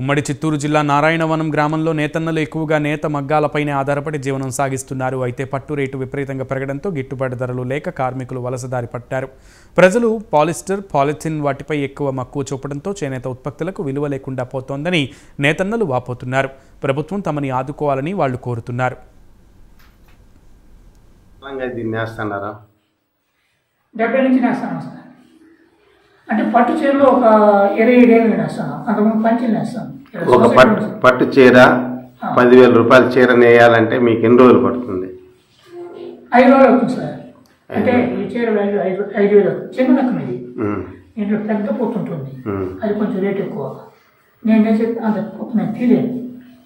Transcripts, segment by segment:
ఉమ్మడి చిత్తూరు జిల్లా నారాయణవనం గ్రామంలో నేతన్నలు ఎక్కువగా నేత మగ్గాలపైనే ఆధారపడి జీవనం సాగిస్తున్నారు. అయితే పట్టు రేటు విపరీతంగా పెరగడంతో గిట్టుబాటు ధరలు లేక కార్మికులు వలసదారి పట్టారు. ప్రజలు పాలిస్టర్, పాలిథిన్ వాటిపై ఎక్కువ మక్కువ చూపడంతో చేనేత ఉత్పత్తులకు విలువ లేకుండా పోతోందని నేతన్నలు వాపోతున్నారు. ప్రభుత్వం తమని ఆదుకోవాలని వాళ్ళు కోరుతున్నారు. అంటే పట్టు చీరలో ఒక 27 ఏళ్ళు నేస్తాను, అంతకుముందు పంచలు నేస్తాను. ఒక పట్టు చీర 10,000 రూపాయల చీర నేయాలంటే మీకు ఎన్ని రోజులు పడుతుంది? 5 రోజులు అవుతుంది సార్. అంటే ఈ చీర 5,000 చిన్న రకం ఇది. దీంట్లో పెద్ద పొత్తు ఉంటుంది, అది కొంచెం రేట్ ఎక్కువ. నేను అంత పొత్తు నేను తీయలేను,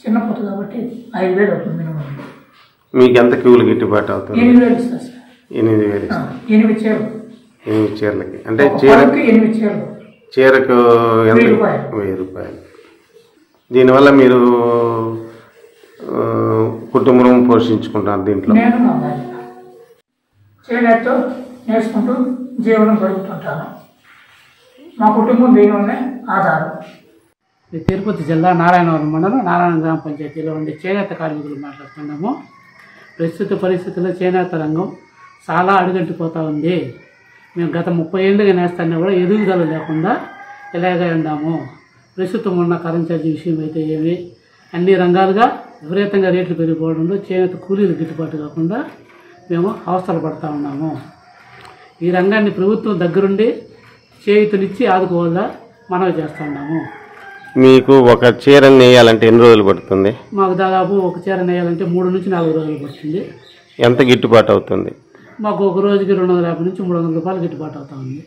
చిన్న పొత్తు కాబట్టి 5,000 అవుతుంది మినిమం. మీకు ఎంత క్యూలు గిట్టుబాటు అవుతుంది? 8,000 ఇస్తారు సార్. 8,000. 8 చీరలు. 8 చీరలకి అంటే చీరకు ఎంత? 1,000 రూపాయలు. దీనివల్ల మీరు కుటుంబం పోషించుకుంటారు. దీంట్లో నేను మా భార్య చేనేతో నేర్చుకుంటూ జీవనం గడుపుతుంటాను. మా కుటుంబం దీనివల్లనే ఆధారం. తిరుపతి జిల్లా నారాయణవరం మండలం నారాయణ గ్రామ పంచాయతీలో ఉండే చేనేత కార్మికులు మాట్లాడుతున్నాము. ప్రస్తుత పరిస్థితుల్లో చేనేత రంగం చాలా అడుగంటిపోతూ ఉంది. మేము గత 30 ఏళ్ళుగా నేస్తానే కూడా ఎదుగుదల లేకుండా ఇలాగే ఉన్నాము. ప్రస్తుతం ఉన్న కరెంట్ ఛార్జీ విషయం అయితే ఏమి, అన్ని రంగాలుగా విపరీతంగా రేట్లు పెరిగిపోవడంలో చేనేత కూలీలు గిట్టుబాటు కాకుండా మేము అవస్థలు పడుతూ ఉన్నాము. ఈ రంగాన్ని ప్రభుత్వం దగ్గరుండి చేయూతనిచ్చి ఆదుకోవాలా మనవి చేస్తూ ఉన్నాము. మీకు ఒక చీర నేయాలంటే ఎన్ని రోజులు పడుతుంది? మాకు దాదాపు ఒక చీర నేయాలంటే 3 నుంచి 4 రోజులు పడుతుంది. ఎంత గిట్టుబాటు అవుతుంది? మాకు ఒక రోజుకి 250 నుంచి 300 రూపాయలు గిట్టుబాటు అవుతా ఉంది.